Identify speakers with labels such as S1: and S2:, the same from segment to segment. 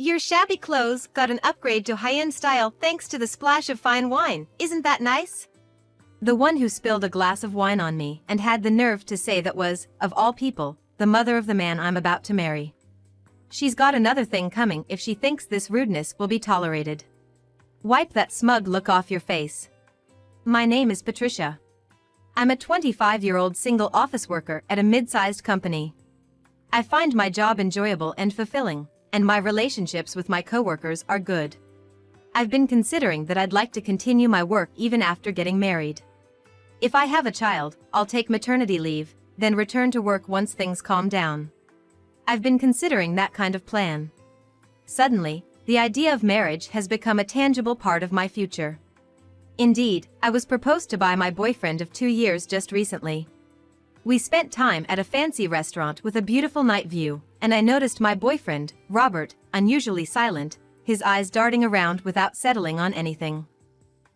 S1: Your shabby clothes got an upgrade to high-end style thanks to the splash of fine wine, isn't that nice? The one who spilled a glass of wine on me and had the nerve to say that was, of all people, the mother of the man I'm about to marry. She's got another thing coming if she thinks this rudeness will be tolerated. Wipe that smug look off your face. My name is Patricia. I'm a 25-year-old single office worker at a mid-sized company. I find my job enjoyable and fulfilling, and my relationships with my coworkers are good. I've been considering that I'd like to continue my work even after getting married. If I have a child, I'll take maternity leave, then return to work once things calm down. I've been considering that kind of plan. Suddenly, the idea of marriage has become a tangible part of my future. Indeed, I was proposed to by my boyfriend of 2 years just recently. We spent time at a fancy restaurant with a beautiful night view, and I noticed my boyfriend, Robert, unusually silent, his eyes darting around without settling on anything.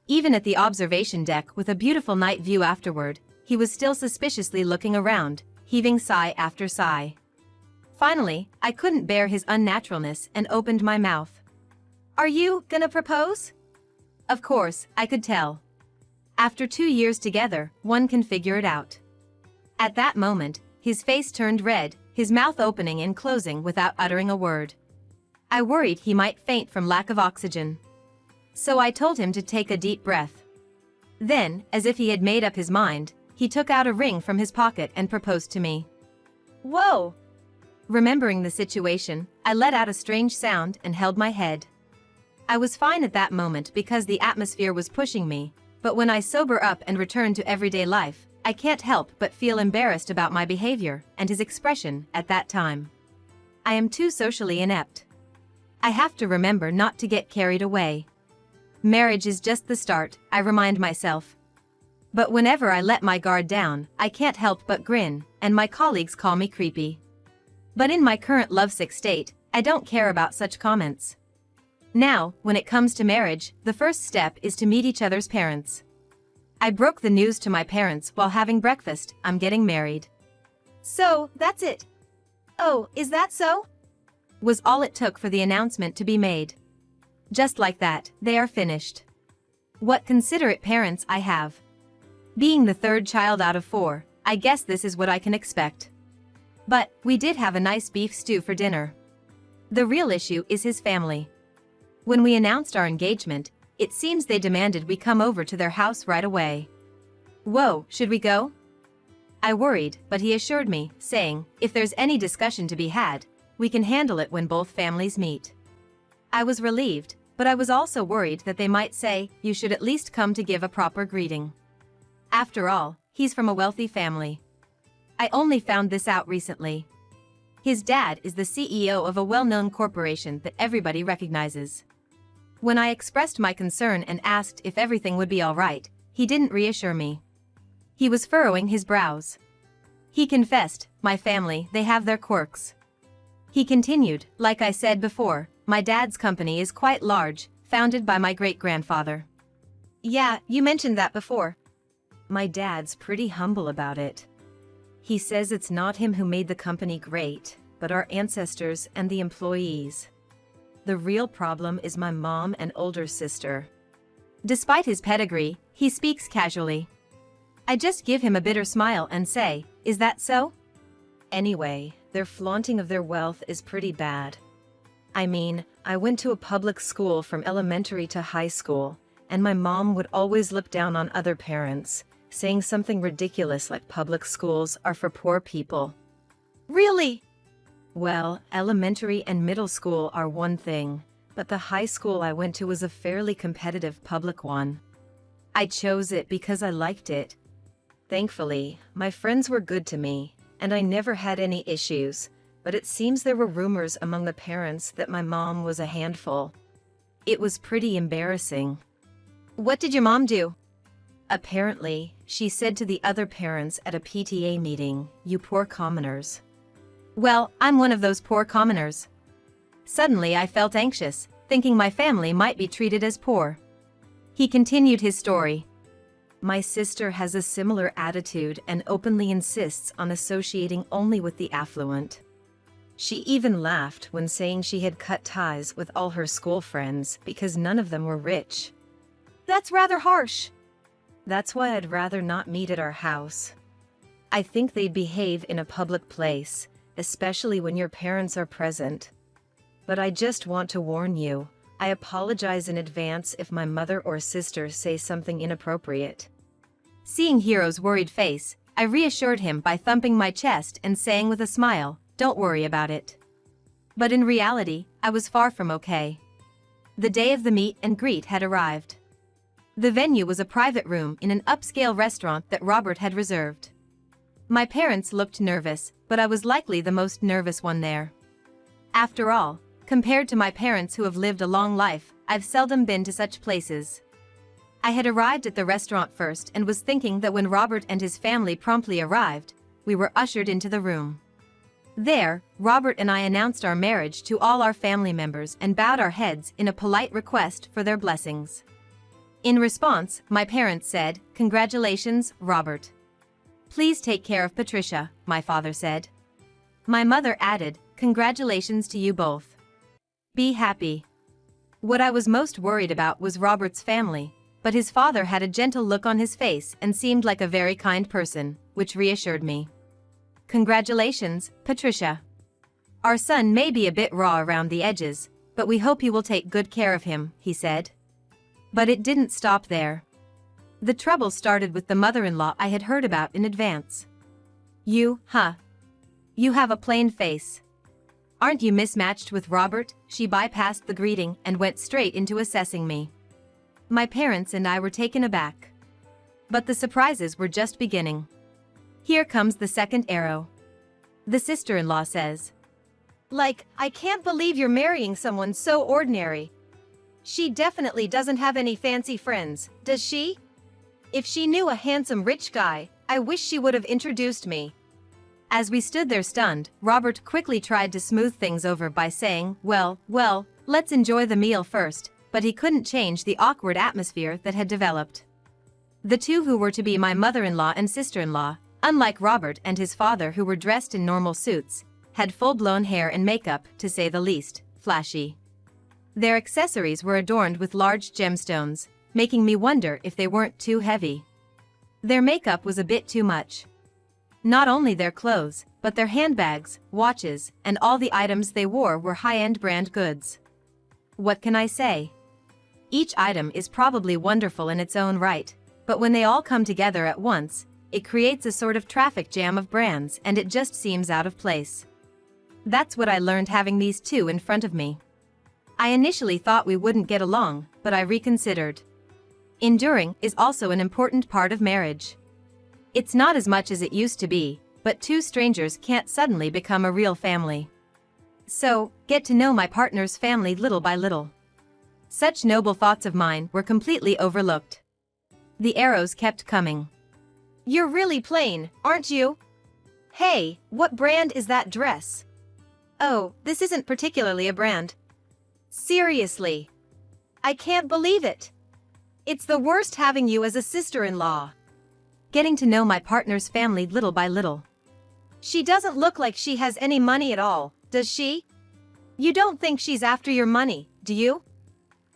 S1: Even at the observation deck with a beautiful night view afterward, he was still suspiciously looking around, heaving sigh after sigh. Finally, I couldn't bear his unnaturalness and opened my mouth. "Are you gonna propose?" Of course, I could tell. After 2 years together, one can figure it out. At that moment, his face turned red, his mouth opening and closing without uttering a word. I worried he might faint from lack of oxygen. So I told him to take a deep breath. Then, as if he had made up his mind, he took out a ring from his pocket and proposed to me. Whoa! Remembering the situation, I let out a strange sound and held my head. I was fine at that moment because the atmosphere was pushing me, but when I sober up and return to everyday life, I can't help but feel embarrassed about my behavior and his expression at that time. I am too socially inept. I have to remember not to get carried away. Marriage is just the start, I remind myself. But whenever I let my guard down, I can't help but grin, and my colleagues call me creepy. But in my current lovesick state, I don't care about such comments. Now, when it comes to marriage, the first step is to meet each other's parents. I broke the news to my parents while having breakfast. I'm getting married. So, that's it. Oh, is that so? Was all it took for the announcement to be made. Just like that, they are finished. What considerate parents I have. Being the third child out of 4, I guess this is what I can expect. But, we did have a nice beef stew for dinner. The real issue is his family. When we announced our engagement, it seems they demanded we come over to their house right away. Whoa, should we go? I worried, but he assured me, saying, if there's any discussion to be had, we can handle it when both families meet. I was relieved, but I was also worried that they might say, you should at least come to give a proper greeting. After all, he's from a wealthy family. I only found this out recently. His dad is the CEO of a well-known corporation that everybody recognizes. When I expressed my concern and asked if everything would be all right, he didn't reassure me. He was furrowing his brows. He confessed, my family, they have their quirks. He continued, like I said before, my dad's company is quite large, founded by my great-grandfather. Yeah, you mentioned that before. My dad's pretty humble about it. He says it's not him who made the company great, but our ancestors and the employees. The real problem is my mom and older sister. Despite his pedigree, he speaks casually. I just give him a bitter smile and say, is that so? Anyway, their flaunting of their wealth is pretty bad. I mean, I went to a public school from elementary to high school, and my mom would always look down on other parents, saying something ridiculous like public schools are for poor people. Really? Well, elementary and middle school are one thing, but the high school I went to was a fairly competitive public one. I chose it because I liked it. Thankfully, my friends were good to me, and I never had any issues, but it seems there were rumors among the parents that my mom was a handful. It was pretty embarrassing. What did your mom do? Apparently, she said to the other parents at a PTA meeting, you poor commoners. Well, I'm one of those poor commoners. Suddenly I felt anxious, thinking my family might be treated as poor. He continued his story. My sister has a similar attitude and openly insists on associating only with the affluent. She even laughed when saying she had cut ties with all her school friends because none of them were rich. That's rather harsh. That's why I'd rather not meet at our house. I think they'd behave in a public place, especially when your parents are present. But I just want to warn you, I apologize in advance if my mother or sister say something inappropriate. Seeing Hiro's worried face, I reassured him by thumping my chest and saying with a smile, "Don't worry about it." But in reality, I was far from okay. The day of the meet and greet had arrived. The venue was a private room in an upscale restaurant that Robert had reserved. My parents looked nervous, but I was likely the most nervous one there. After all, compared to my parents who have lived a long life, I've seldom been to such places. I had arrived at the restaurant first and was thinking that when Robert and his family promptly arrived, we were ushered into the room. There, Robert and I announced our marriage to all our family members and bowed our heads in a polite request for their blessings. In response, my parents said, "Congratulations, Robert. Please take care of Patricia," my father said. My mother added, "Congratulations to you both. Be happy." What I was most worried about was Robert's family, but his father had a gentle look on his face and seemed like a very kind person, which reassured me. "Congratulations, Patricia. Our son may be a bit raw around the edges, but we hope you will take good care of him," he said. But it didn't stop there. The trouble started with the mother-in-law I had heard about in advance. You have a plain face. Aren't you mismatched with Robert?" She bypassed the greeting and went straight into assessing me. My parents and I were taken aback. But the surprises were just beginning. Here comes the second arrow. The sister-in-law says, I can't believe you're marrying someone so ordinary. She definitely doesn't have any fancy friends, does she? If she knew a handsome rich guy, I wish she would have introduced me." As we stood there stunned, Robert quickly tried to smooth things over by saying, well, let's enjoy the meal first, but he couldn't change the awkward atmosphere that had developed. The two who were to be my mother-in-law and sister-in-law, unlike Robert and his father who were dressed in normal suits, had full-blown hair and makeup, to say the least, flashy. Their accessories were adorned with large gemstones, making me wonder if they weren't too heavy. Their makeup was a bit too much. Not only their clothes, but their handbags, watches, and all the items they wore were high-end brand goods. What can I say? Each item is probably wonderful in its own right, but when they all come together at once, it creates a sort of traffic jam of brands and it just seems out of place. That's what I learned having these two in front of me. I initially thought we wouldn't get along, but I reconsidered. Enduring is also an important part of marriage. It's not as much as it used to be, but two strangers can't suddenly become a real family. So, get to know my partner's family little by little. Such noble thoughts of mine were completely overlooked. The arrows kept coming. "You're really plain, aren't you? Hey, what brand is that dress?" "Oh, this isn't particularly a brand." "Seriously? I can't believe it. It's the worst having you as a sister-in-law." Getting to know my partner's family little by little. "She doesn't look like she has any money at all, does she? You don't think she's after your money, do you?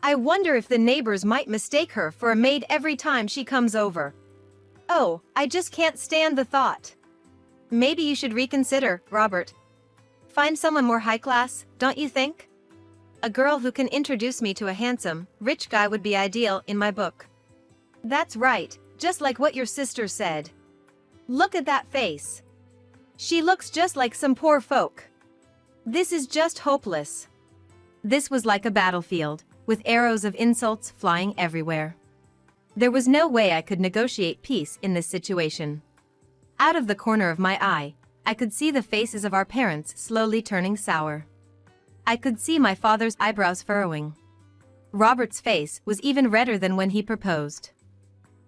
S1: I wonder if the neighbors might mistake her for a maid every time she comes over. Oh, I just can't stand the thought." "Maybe you should reconsider, Robert. Find someone more high class, don't you think? A girl who can introduce me to a handsome, rich guy would be ideal in my book." "That's right, just like what your sister said. Look at that face. She looks just like some poor folk. This is just hopeless." This was like a battlefield, with arrows of insults flying everywhere. There was no way I could negotiate peace in this situation. Out of the corner of my eye, I could see the faces of our parents slowly turning sour. I could see my father's eyebrows furrowing. Robert's face was even redder than when he proposed.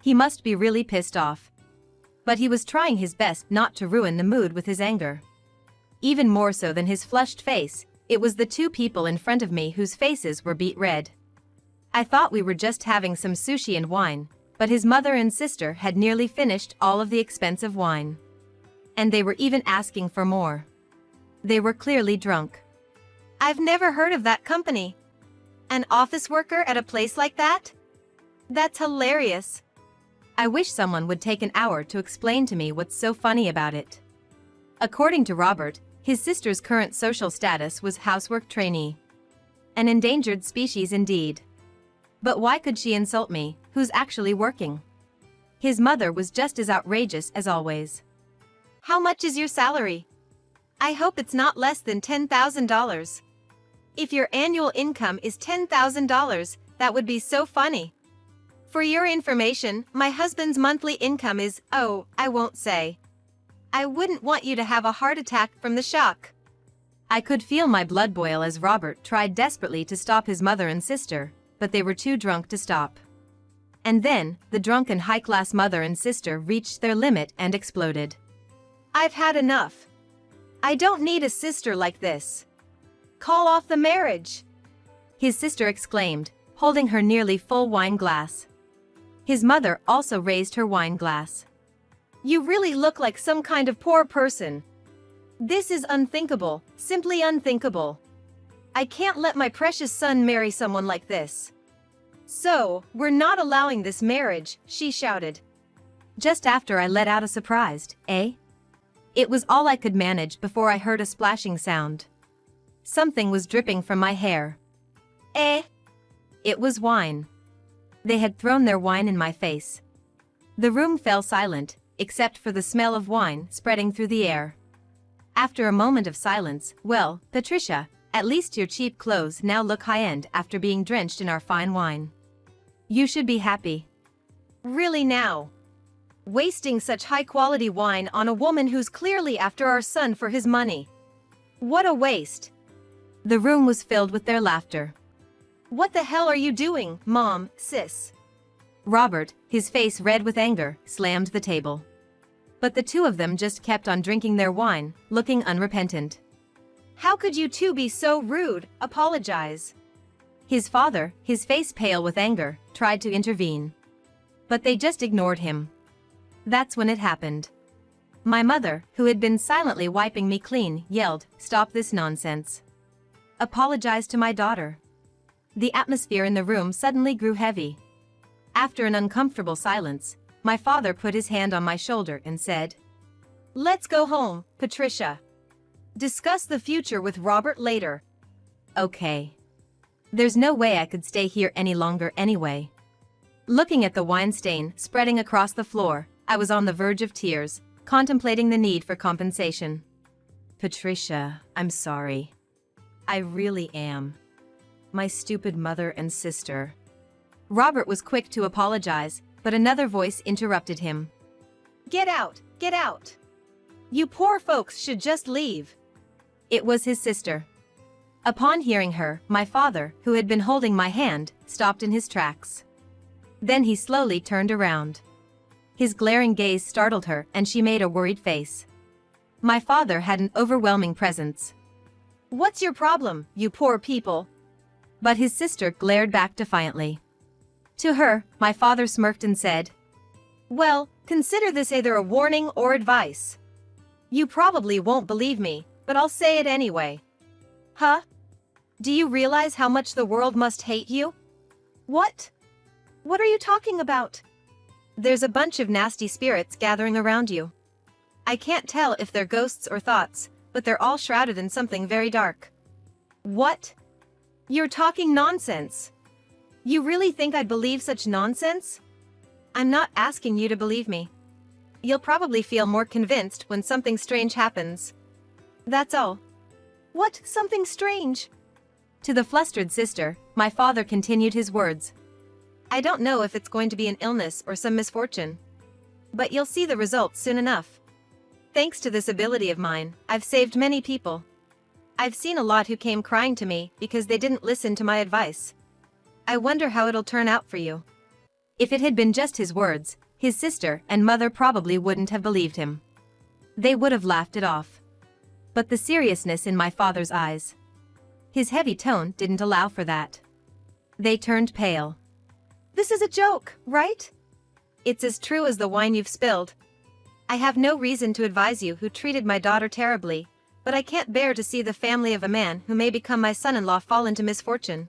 S1: He must be really pissed off. But he was trying his best not to ruin the mood with his anger. Even more so than his flushed face, it was the two people in front of me whose faces were beet red. I thought we were just having some sushi and wine, but his mother and sister had nearly finished all of the expensive wine. And they were even asking for more. They were clearly drunk. I've never heard of that company. An office worker at a place like that? That's hilarious. I wish someone would take an hour to explain to me what's so funny about it. According to Robert, his sister's current social status was housework trainee. An endangered species indeed. But why could she insult me, who's actually working? His mother was just as outrageous as always. How much is your salary? I hope it's not less than $10,000. If your annual income is $10,000, that would be so funny. For your information, my husband's monthly income is, oh, I won't say. I wouldn't want you to have a heart attack from the shock. I could feel my blood boil as Robert tried desperately to stop his mother and sister, but they were too drunk to stop. And then, the drunken high-class mother and sister reached their limit and exploded. I've had enough. I don't need a sister like this. Call off the marriage, his sister exclaimed, holding her nearly full wine glass. His mother also raised her wine glass. You really look like some kind of poor person. This is unthinkable, simply unthinkable. I can't let my precious son marry someone like this. So, we're not allowing this marriage, she shouted. Just after I let out a surprised, eh? It was all I could manage before I heard a splashing sound. Something was dripping from my hair. Eh? It was wine. They had thrown their wine in my face. The room fell silent, except for the smell of wine spreading through the air. After a moment of silence, well, Patricia, at least your cheap clothes now look high-end after being drenched in our fine wine. You should be happy. Really now? Wasting such high-quality wine on a woman who's clearly after our son for his money. What a waste. The room was filled with their laughter. What the hell are you doing, Mom, sis? Robert, his face red with anger, slammed the table. But the two of them just kept on drinking their wine, looking unrepentant. How could you two be so rude? Apologize. His father, his face pale with anger, tried to intervene. But they just ignored him. That's when it happened. My mother, who had been silently wiping me clean, yelled, "Stop this nonsense. Apologize to my daughter." The atmosphere in the room suddenly grew heavy. After an uncomfortable silence, my father put his hand on my shoulder and said, "Let's go home, Patricia. Discuss the future with Robert later." Okay. There's no way I could stay here any longer anyway. Looking at the wine stain spreading across the floor, I was on the verge of tears, contemplating the need for compensation. Patricia, I'm sorry. I really am. My stupid mother and sister. Robert was quick to apologize, but another voice interrupted him. Get out, get out. You poor folks should just leave. It was his sister. Upon hearing her, my father, who had been holding my hand, stopped in his tracks. Then he slowly turned around. His glaring gaze startled her and she made a worried face. My father had an overwhelming presence. What's your problem, you poor people? But his sister glared back defiantly. To her, my father smirked and said, Well, consider this either a warning or advice. You probably won't believe me, but I'll say it anyway. Huh? Do you realize how much the world must hate you? What? What are you talking about? There's a bunch of nasty spirits gathering around you. I can't tell if they're ghosts or thoughts, but they're all shrouded in something very dark. What? You're talking nonsense. You really think I'd believe such nonsense? I'm not asking you to believe me. You'll probably feel more convinced when something strange happens. That's all. What, something strange? To the flustered sister, my father continued his words. I don't know if it's going to be an illness or some misfortune. But you'll see the results soon enough. Thanks to this ability of mine, I've saved many people. I've seen a lot who came crying to me because they didn't listen to my advice. I wonder how it'll turn out for you. If it had been just his words, his sister and mother probably wouldn't have believed him. They would have laughed it off. But the seriousness in my father's eyes. His heavy tone didn't allow for that. They turned pale. This is a joke, right? It's as true as the wine you've spilled. I have no reason to advise you who treated my daughter terribly, but but I can't bear to see the family of a man who may become my son-in-law fall into misfortune."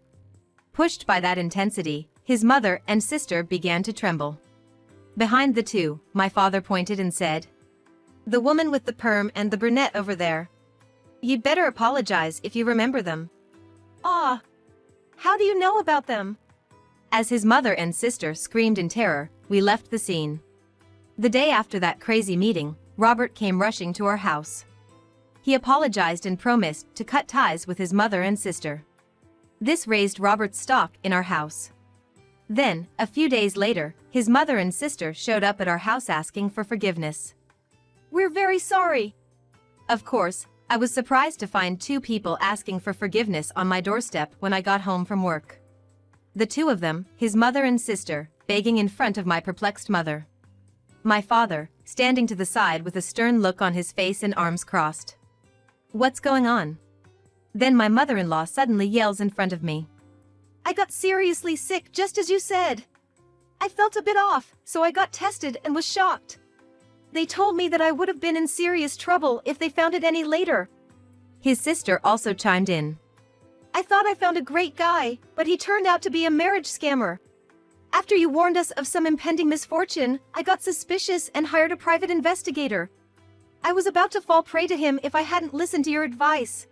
S1: Pushed by that intensity, his mother and sister began to tremble. Behind the two, my father pointed and said, "The woman with the perm and the brunette over there. You'd better apologize if you remember them." "Ah! How do you know about them?" As his mother and sister screamed in terror, we left the scene. The day after that crazy meeting, Robert came rushing to our house. He apologized and promised to cut ties with his mother and sister. This raised Robert's stock in our house. Then, a few days later, his mother and sister showed up at our house asking for forgiveness. "We're very sorry." Of course, I was surprised to find two people asking for forgiveness on my doorstep when I got home from work. The two of them, his mother and sister, begging in front of my perplexed mother. My father, standing to the side with a stern look on his face and arms crossed. "What's going on?" Then my mother-in-law suddenly yells in front of me. "I got seriously sick just as you said. I felt a bit off, so I got tested and was shocked. They told me that I would have been in serious trouble if they found it any later." His sister also chimed in. "I thought I found a great guy, but he turned out to be a marriage scammer. After you warned us of some impending misfortune, I got suspicious and hired a private investigator. I was about to fall prey to him if I hadn't listened to your advice."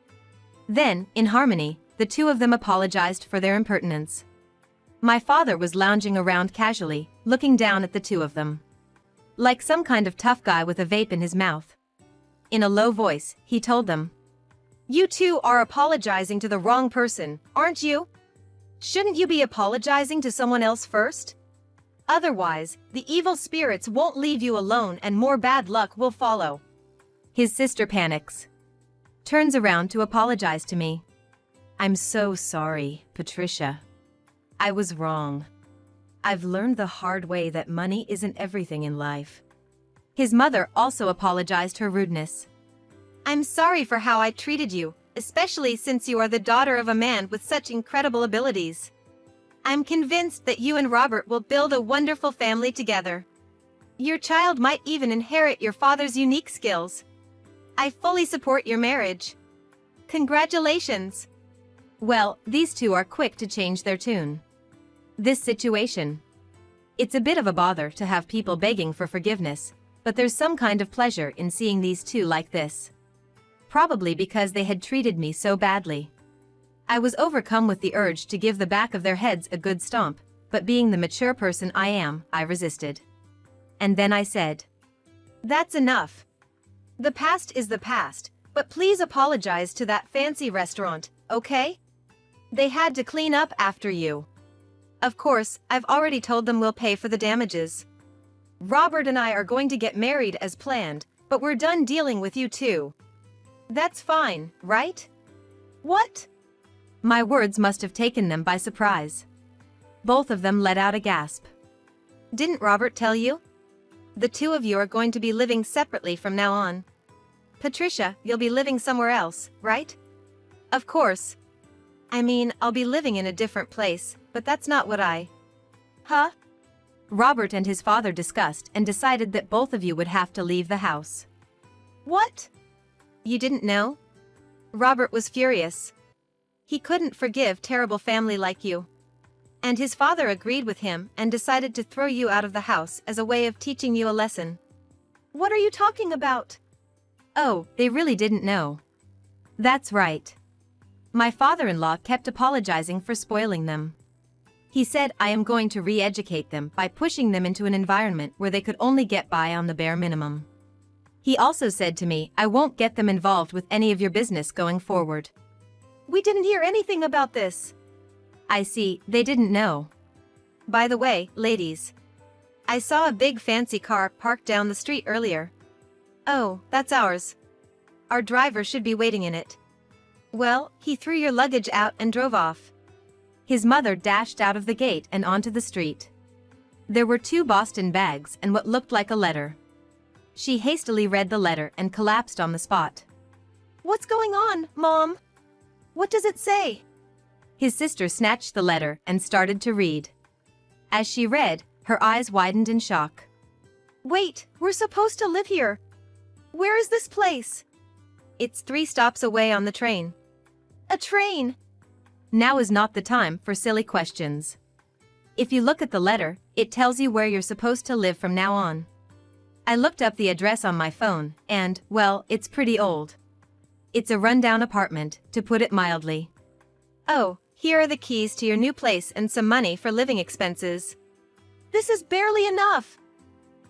S1: Then, in harmony, the two of them apologized for their impertinence. My father was lounging around casually, looking down at the two of them. Like some kind of tough guy with a vape in his mouth. In a low voice, he told them, "You two are apologizing to the wrong person, aren't you? Shouldn't you be apologizing to someone else first? Otherwise, the evil spirits won't leave you alone and more bad luck will follow." His sister panics. Turns around to apologize to me. "I'm so sorry, Patricia. I was wrong. I've learned the hard way that money isn't everything in life." His mother also apologized her rudeness. "I'm sorry for how I treated you, especially since you are the daughter of a man with such incredible abilities. I'm convinced that you and Robert will build a wonderful family together. Your child might even inherit your father's unique skills. I fully support your marriage. Congratulations." Well, these two are quick to change their tune. This situation. It's a bit of a bother to have people begging for forgiveness, but there's some kind of pleasure in seeing these two like this. Probably because they had treated me so badly. I was overcome with the urge to give the back of their heads a good stomp, but being the mature person I am, I resisted. And then I said, "That's enough. The past is the past, but please apologize to that fancy restaurant, okay? They had to clean up after you. Of course, I've already told them we'll pay for the damages. Robert and I are going to get married as planned, but we're done dealing with you two. That's fine, right?" "What?" My words must have taken them by surprise. Both of them let out a gasp. "Didn't Robert tell you? The two of you are going to be living separately from now on. Patricia, you'll be living somewhere else, right?" "Of course. I mean, I'll be living in a different place, but that's not what I..." "Huh?" Robert and his father discussed and decided that both of you would have to leave the house. "What? You didn't know?" Robert was furious. He couldn't forgive terrible family like you. And his father agreed with him and decided to throw you out of the house as a way of teaching you a lesson. "What are you talking about?" Oh, they really didn't know. That's right. My father-in-law kept apologizing for spoiling them. He said I am going to re-educate them by pushing them into an environment where they could only get by on the bare minimum. He also said to me I won't get them involved with any of your business going forward. "We didn't hear anything about this." I see, they didn't know. By the way, ladies. I saw a big fancy car parked down the street earlier. Oh, that's ours. Our driver should be waiting in it. Well, he threw your luggage out and drove off. His mother dashed out of the gate and onto the street. There were 2 Boston bags and what looked like a letter. She hastily read the letter and collapsed on the spot. "What's going on, Mom? What does it say?" His sister snatched the letter and started to read. As she read, her eyes widened in shock. "Wait, we're supposed to live here. Where is this place? It's 3 stops away on the train. A train! Now is not the time for silly questions. If you look at the letter, it tells you where you're supposed to live from now on. I looked up the address on my phone, and, well, it's pretty old. It's a rundown apartment, to put it mildly. Oh, here are the keys to your new place and some money for living expenses. This is barely enough.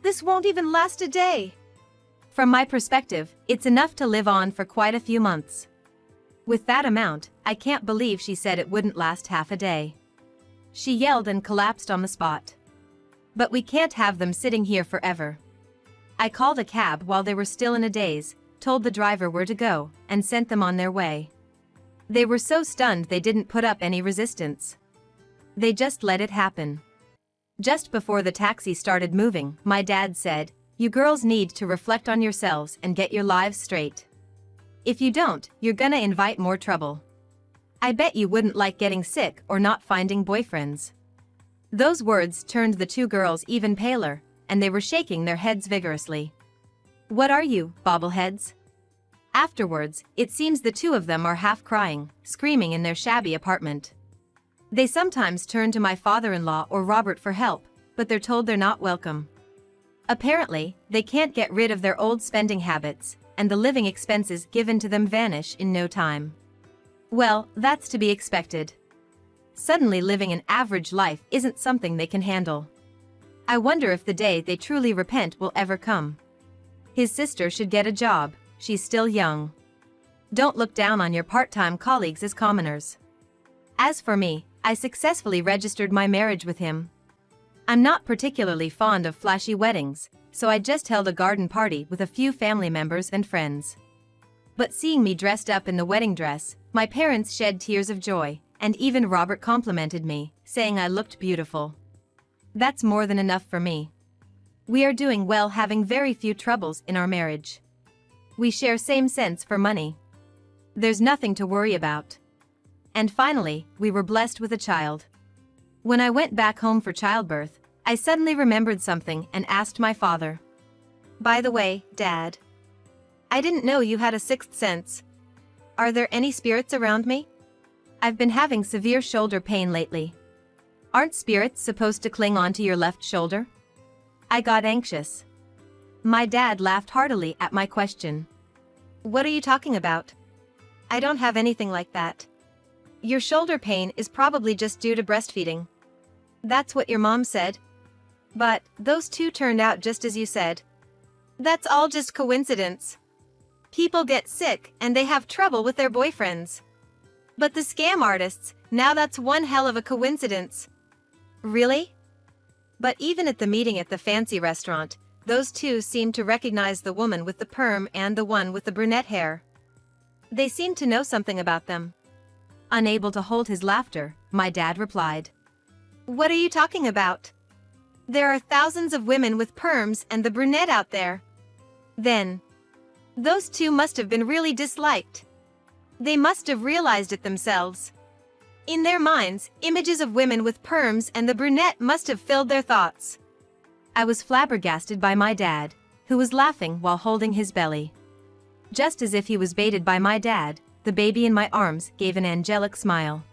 S1: This won't even last a day. From my perspective, it's enough to live on for quite a few months. With that amount, I can't believe she said it wouldn't last half a day. She yelled and collapsed on the spot. But we can't have them sitting here forever. I called a cab while they were still in a daze, told the driver where to go, and sent them on their way. They were so stunned they didn't put up any resistance. They just let it happen. Just before the taxi started moving, my dad said, "You girls need to reflect on yourselves and get your lives straight. If you don't, you're gonna invite more trouble. I bet you wouldn't like getting sick or not finding boyfriends." Those words turned the 2 girls even paler, and they were shaking their heads vigorously. What are you, bobbleheads? Afterwards, it seems the 2 of them are half crying, screaming in their shabby apartment. They sometimes turn to my father-in-law or Robert for help, but they're told they're not welcome. Apparently, they can't get rid of their old spending habits, and the living expenses given to them vanish in no time. Well, that's to be expected. Suddenly living an average life isn't something they can handle. I wonder if the day they truly repent will ever come. His sister should get a job, she's still young. Don't look down on your part-time colleagues as commoners. As for me, I successfully registered my marriage with him. I'm not particularly fond of flashy weddings, so I just held a garden party with a few family members and friends. But seeing me dressed up in the wedding dress, my parents shed tears of joy, and even Robert complimented me, saying I looked beautiful. That's more than enough for me. We are doing well, having very few troubles in our marriage. We share same sense for money. There's nothing to worry about. And finally, we were blessed with a child. When I went back home for childbirth, I suddenly remembered something and asked my father. "By the way, Dad, I didn't know you had a 6th sense. Are there any spirits around me? I've been having severe shoulder pain lately. Aren't spirits supposed to cling onto your left shoulder?" I got anxious. My dad laughed heartily at my question. "What are you talking about? I don't have anything like that. Your shoulder pain is probably just due to breastfeeding. That's what your mom said. But those 2 turned out just as you said. That's all just coincidence. People get sick and they have trouble with their boyfriends. But the scam artists, now that's one hell of a coincidence." Really? But even at the meeting at the fancy restaurant, those 2 seemed to recognize the woman with the perm and the one with the brunette hair. They seemed to know something about them. Unable to hold his laughter, my dad replied. "What are you talking about? There are thousands of women with perms and the brunette out there. Then, those 2 must have been really disliked. They must have realized it themselves. In their minds, images of women with perms and the brunette must have filled their thoughts." I was flabbergasted by my dad, who was laughing while holding his belly. Just as if he was baited by my dad, the baby in my arms gave an angelic smile.